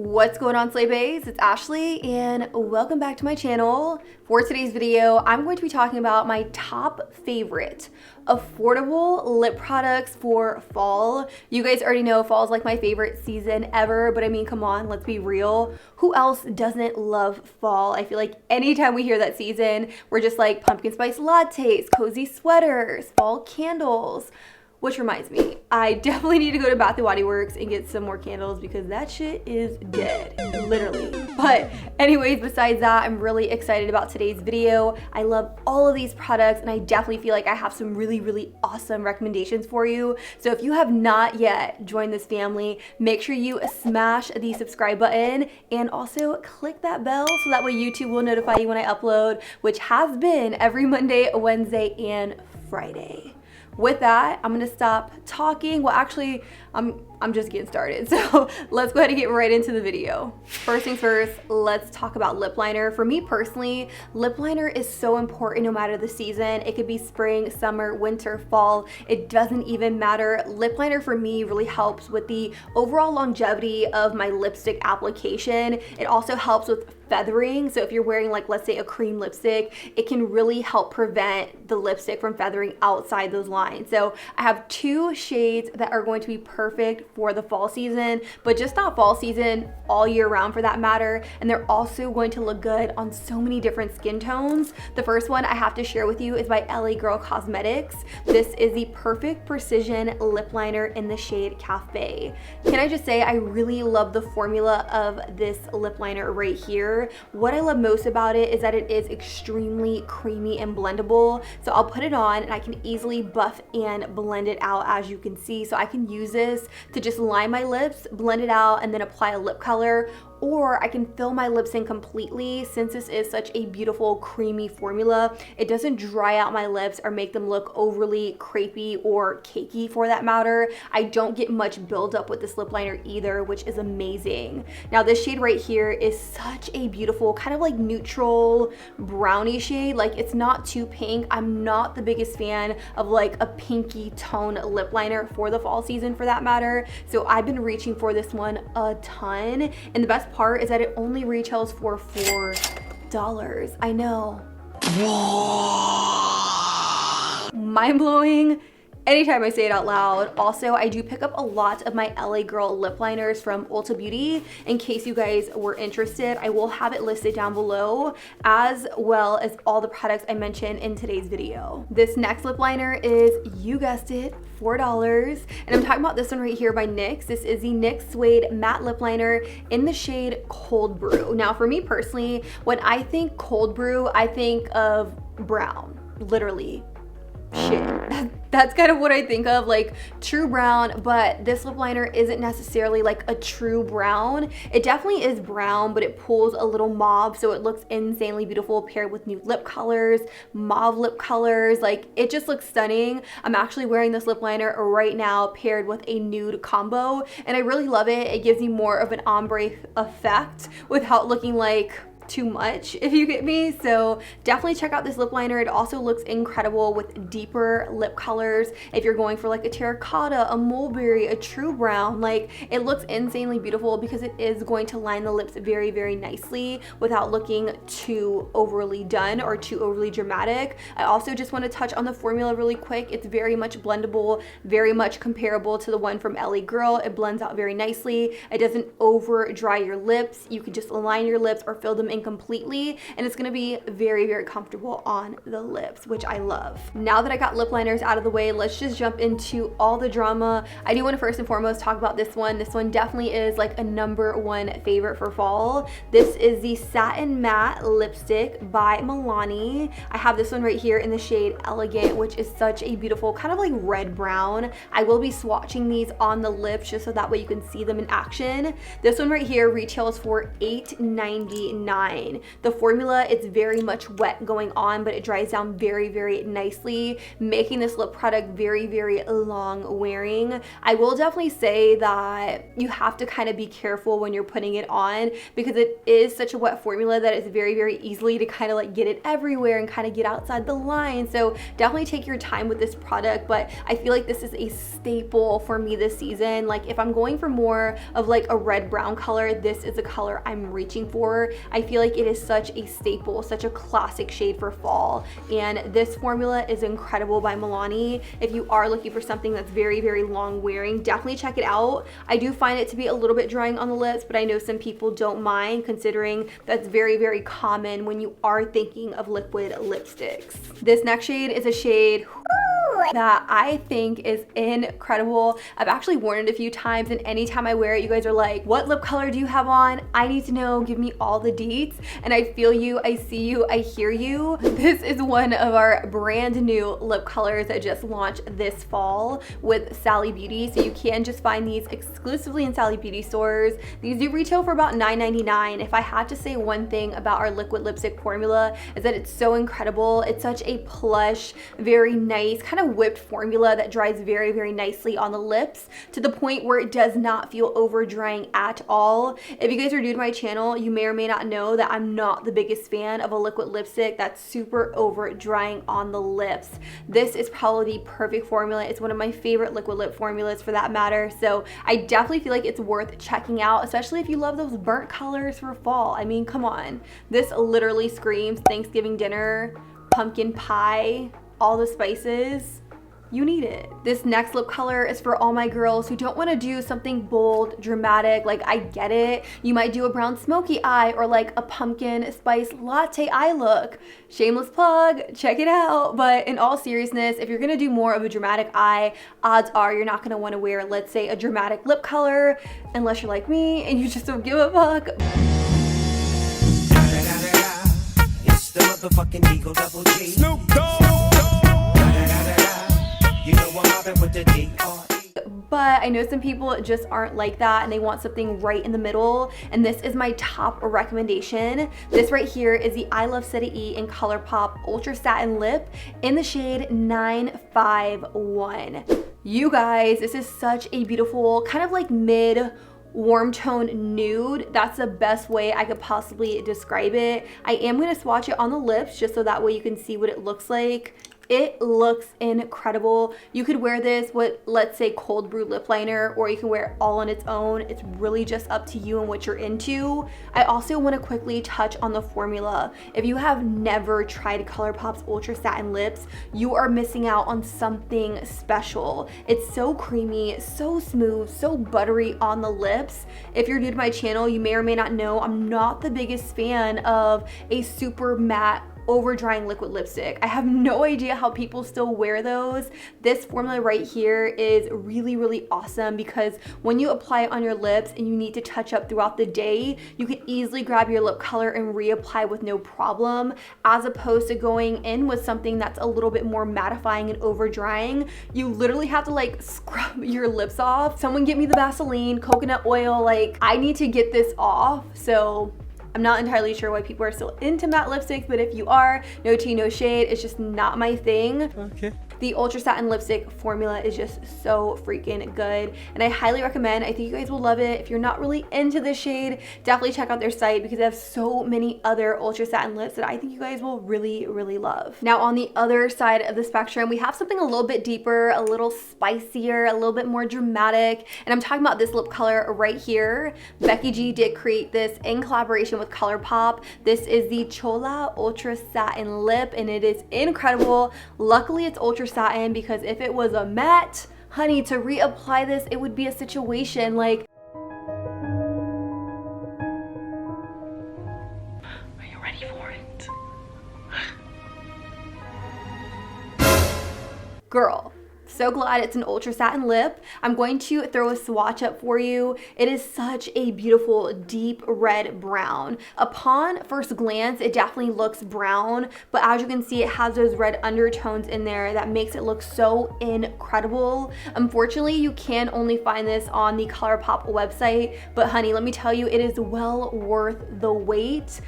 What's going on, Slaybaes? It's Ashley and welcome back to my channel. For today's video, I'm going to be talking about my top favorite affordable lip products for fall. You guys already know fall is like my favorite season ever, but I mean, come on, let's be real. Who else doesn't love fall? I feel like anytime we hear that season, we're just like pumpkin spice lattes, cozy sweaters, fall candles. Which reminds me, I definitely need to go to Bath & Body Works and get some more candles because that shit is dead, literally. But anyways, besides that, I'm really excited about today's video. I love all of these products and I definitely feel like I have some really awesome recommendations for you. So if you have not yet joined this family, make sure you smash the subscribe button and also click that bell so that way YouTube will notify you when I upload, which has been every Monday, Wednesday, and Friday. With that, I'm gonna stop talking. Well, actually, I'm just getting started. So let's go ahead and get right into the video. First things first, let's talk about lip liner. For me personally, lip liner is so important no matter the season. It could be spring, summer, winter, fall. It doesn't even matter. Lip liner for me really helps with the overall longevity of my lipstick application. It also helps with feathering. So if you're wearing, like, let's say a cream lipstick, it can really help prevent the lipstick from feathering outside those lines. So I have two shades that are going to be perfect for the fall season, but just not fall season, all year round for that matter. And they're also going to look good on so many different skin tones. The first one I have to share with you is by LA Girl Cosmetics. This is the Perfect Precision Lip Liner in the shade Cafe. Can I just say I really love the formula of this lip liner right here. What I love most about it is that it is extremely creamy and blendable. So I'll put it on and I can easily buff and blend it out, as you can see. So I can use this to just line my lips, blend it out, and then apply a lip color. Or I can fill my lips in completely. Since this is such a beautiful creamy formula, it doesn't dry out my lips or make them look overly crepey or cakey for that matter. I don't get much buildup with this lip liner either, which is amazing. Now this shade right here is such a beautiful kind of like neutral brownie shade. Like, it's not too pink. I'm not the biggest fan of like a pinky tone lip liner for the fall season for that matter. So I've been reaching for this one a ton. And the best part is that it only retails for $4. I know. Mind-blowing anytime I say it out loud. Also, I do pick up a lot of my LA Girl lip liners from Ulta Beauty. In case you guys were interested, I will have it listed down below, as well as all the products I mentioned in today's video. This next lip liner is, you guessed it, $4. And I'm talking about this one right here by NYX. This is the NYX Suede Matte Lip Liner in the shade Cold Brew. Now, for me personally, when I think Cold Brew, I think of brown, literally. Shit. That's kind of what I think of, like true brown, but this lip liner isn't necessarily like a true brown. It definitely is brown, but it pulls a little mauve, so it looks insanely beautiful paired with nude lip colors, mauve lip colors. Like, it just looks stunning. I'm actually wearing this lip liner right now paired with a nude combo, and I really love it. It gives me more of an ombre effect without looking like too much, if you get me. So definitely check out this lip liner. It also looks incredible with deeper lip colors. If you're going for like a terracotta, a mulberry, a true brown, like, it looks insanely beautiful because it is going to line the lips very nicely without looking too overly done or too overly dramatic. I also just want to touch on the formula really quick. It's very much blendable, very much comparable to the one from LA Girl. It blends out very nicely. It doesn't over dry your lips. You can just align your lips or fill them in completely, and it's going to be very comfortable on the lips, which I love. Now that I got lip liners out of the way, let's just jump into all the drama. I do want to first and foremost talk about this one. This one definitely is like a #1 favorite for fall. This is the Satin Matte Lipstick by Milani. I have this one right here in the shade Elegant, which is such a beautiful kind of like red brown. I will be swatching these on the lips just so that way you can see them in action. This one right here retails for $8.99. shine. The formula, it's very much wet going on, but it dries down very, very nicely, making this lip product very, very long wearing. I will definitely say that you have to kind of be careful when you're putting it on because it is such a wet formula that it's very, very easily to kind of like get it everywhere and kind of get outside the line. So definitely take your time with this product, but I feel like this is a staple for me this season. Like if I'm going for more of like a red brown color, this is a color I'm reaching for. I feel like it is such a staple, such a classic shade for fall, and this formula is incredible by Milani. If you are looking for something that's very, very long wearing, definitely check it out. I do find it to be a little bit drying on the lips, but I know some people don't mind, considering that's very, very common when you are thinking of liquid lipsticks. This next shade is a shade that I think is incredible. I've actually worn it a few times, and anytime I wear it, you guys are like, what lip color do you have on? I need to know, give me all the deets. And I feel you, I see you, I hear you. This is one of our brand new lip colors that just launched this fall with Sally Beauty. So you can just find these exclusively in Sally Beauty stores. These do retail for about $9.99. If I had to say one thing about our liquid lipstick formula, is that it's so incredible. It's such a plush, very nice, kind of whipped formula that dries very, very nicely on the lips to the point where it does not feel over drying at all. If you guys are new to my channel, you may or may not know that I'm not the biggest fan of a liquid lipstick that's super over drying on the lips. This is probably the perfect formula. It's one of my favorite liquid lip formulas for that matter. So I definitely feel like it's worth checking out, especially if you love those burnt colors for fall. I mean, come on. This literally screams Thanksgiving dinner, pumpkin pie, all the spices. You need it. This next lip color is for all my girls who don't want to do something bold, dramatic. Like, I get it. You might do a brown smoky eye or like a pumpkin spice latte eye look. Shameless plug, check it out. But in all seriousness, if you're gonna do more of a dramatic eye, odds are you're not gonna want to wear, let's say, a dramatic lip color, unless you're like me and you just don't give a fuck. It's the motherfucking Eagle Double G. Snoop Dogg. You know I'm mobbing with the D.R.E. But I know some people just aren't like that and they want something right in the middle, and this is my top recommendation. This right here is the I Love City E in Colourpop Ultra Satin Lip in the shade 951. You guys, this is such a beautiful kind of like mid warm tone nude. That's the best way I could possibly describe it. I am going to swatch it on the lips just so that way you can see what it looks like. It looks incredible. You could wear this with, let's say, cold brew lip liner, or you can wear it all on its own. It's really just up to you and what you're into. I also want to quickly touch on the formula. If you have never tried Colourpop's Ultra Satin Lips, you are missing out on something special. It's so creamy, so smooth, so buttery on the lips. If you're new to my channel, you may or may not know I'm not the biggest fan of a super matte over drying liquid lipstick. I have no idea how people still wear those. This formula right here is really, really awesome because when you apply it on your lips and you need to touch up throughout the day, you can easily grab your lip color and reapply with no problem, as opposed to going in with something that's a little bit more mattifying and over drying. You literally have to like scrub your lips off. Someone get me the Vaseline, coconut oil, like I need to get this off. So I'm not entirely sure why people are still into matte lipsticks, but if you are, no tea, no shade. It's just not my thing. Okay. The Ultra Satin Lipstick formula is just so freaking good, and I highly recommend. I think you guys will love it. If you're not really into this shade, definitely check out their site because they have so many other Ultra Satin lips that I think you guys will really, really love. Now on the other side of the spectrum, we have something a little bit deeper, a little spicier, a little bit more dramatic, and I'm talking about this lip color right here. Becky G did create this in collaboration with Colourpop. This is the Chola Ultra Satin Lip, and it is incredible. Luckily it's Ultra Satin, because if it was a matte, honey, to reapply this, it would be a situation like, are you ready for it? girl. So glad it's an Ultra Satin Lip. I'm going to throw a swatch up for you. It is such a beautiful deep red brown. Upon first glance, it definitely looks brown, but as you can see, it has those red undertones in there that makes it look so incredible. Unfortunately, you can only find this on the Colourpop website, but honey, let me tell you, it is well worth the wait.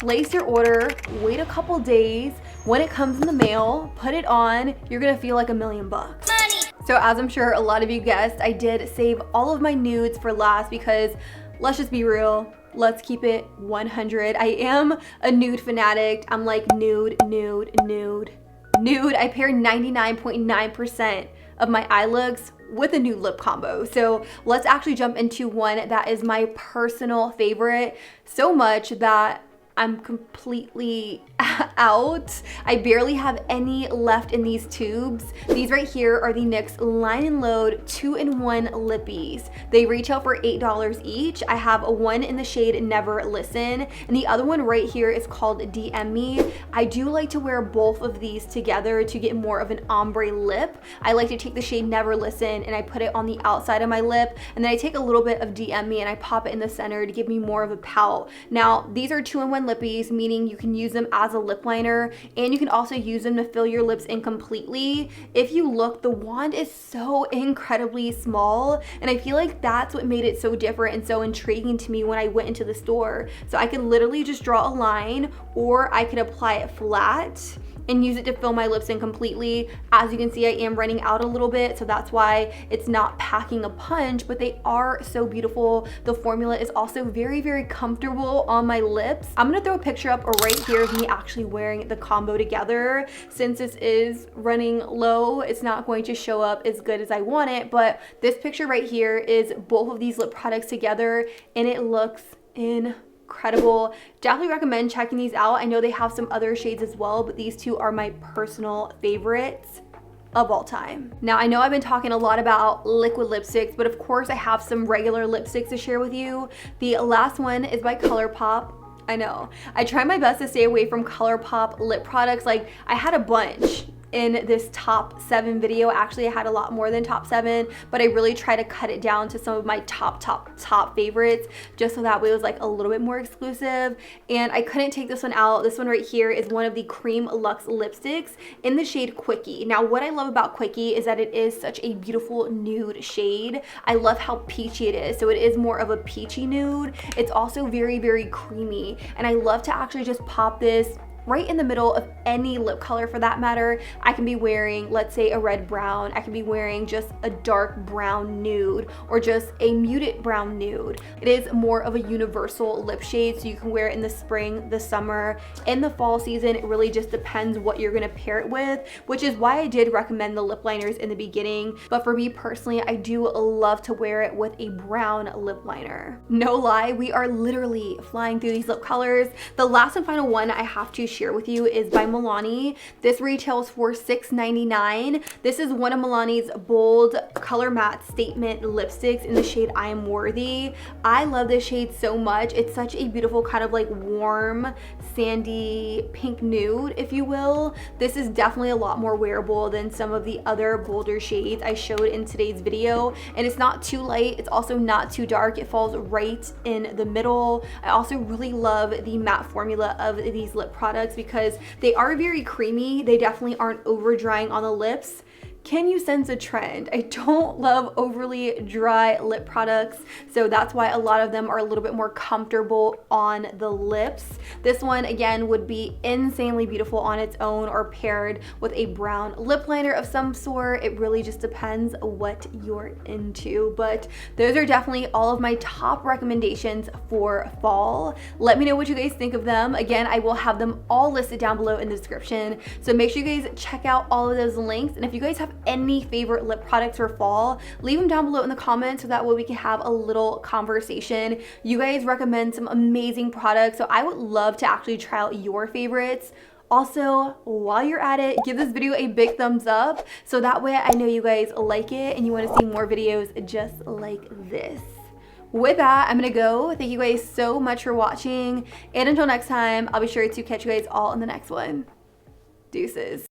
place your order, wait a couple days. When it comes in the mail, put it on, you're gonna feel like $1,000,000. So as I'm sure a lot of you guessed, I did save all of my nudes for last because let's just be real. Let's keep it 100. I am a nude fanatic. I'm like nude, nude, nude, nude. I pair 99.9% of my eye looks with a nude lip combo. So let's actually jump into one that is my personal favorite, so much that I'm completely out. I barely have any left in these tubes. These right here are the NYX Line and Load 2-in-1 Lippies. They retail for $8 each. I have one in the shade Never Listen, and the other one right here is called DM Me. I do like to wear both of these together to get more of an ombre lip. I like to take the shade Never Listen and I put it on the outside of my lip, and then I take a little bit of DM Me and I pop it in the center to give me more of a pout. Now, these are 2-in-1 Lippies, meaning you can use them as a lip liner and you can also use them to fill your lips in completely. If you look, the wand is so incredibly small, and I feel like that's what made it so different and so intriguing to me when I went into the store. So I could literally just draw a line, or I could apply it flat and use it to fill my lips in completely. As you can see, I am running out a little bit, so that's why it's not packing a punch, but they are so beautiful. The formula is also very, very comfortable on my lips. I'm gonna throw a picture up right here of me actually wearing the combo together. Since this is running low, it's not going to show up as good as I want it, but this picture right here is both of these lip products together, and it looks incredible. Definitely recommend checking these out. I know they have some other shades as well, but these two are my personal favorites of all time. Now, I know I've been talking a lot about liquid lipsticks, but of course I have some regular lipsticks to share with you. The last one is by Colourpop. I know. I try my best to stay away from Colourpop lip products. Like, I had a bunch in this top 7 video. Actually, I had a lot more than top 7, but I really try to cut it down to some of my top favorites, just so that way it was like a little bit more exclusive. And I couldn't take this one out. This one right here is one of the Cream Luxe lipsticks in the shade Quickie. Now, what I love about Quickie is that it is such a beautiful nude shade. I love how peachy it is. So it is more of a peachy nude. It's also very, very creamy, and I love to actually just pop this right in the middle of any lip color for that matter. I can be wearing, let's say, a red brown. I can be wearing just a dark brown nude, or just a muted brown nude. It is more of a universal lip shade, so you can wear it in the spring, the summer, in the fall season. It really just depends what you're gonna pair it with, which is why I did recommend the lip liners in the beginning. But for me personally, I do love to wear it with a brown lip liner. No lie, we are literally flying through these lip colors. The last and final one I have to share with you is by Milani. This retails for $6.99. This is one of Milani's bold color matte statement lipsticks in the shade I Am Worthy. I love this shade so much. It's such a beautiful kind of like warm sandy pink nude, if you will. This is definitely a lot more wearable than some of the other bolder shades I showed in today's video, and it's not too light, it's also not too dark. It falls right in the middle. I also really love the matte formula of these lip products because they are very creamy. They definitely aren't over drying on the lips. Can you sense a trend? I don't love overly dry lip products, so that's why a lot of them are a little bit more comfortable on the lips. This one, again, would be insanely beautiful on its own or paired with a brown lip liner of some sort. It really just depends what you're into, but those are definitely all of my top recommendations for fall. Let me know what you guys think of them. Again, I will have them all listed down below in the description, so make sure you guys check out all of those links. And if you guys have any favorite lip products for fall, leave them down below in the comments so that way we can have a little conversation. You guys recommend some amazing products, so I would love to actually try out your favorites. Also, while you're at it, give this video a big thumbs up so that way I know you guys like it and you want to see more videos just like this. With that, I'm gonna go. Thank you guys so much for watching, and until next time, I'll be sure to catch you guys all in the next one. Deuces.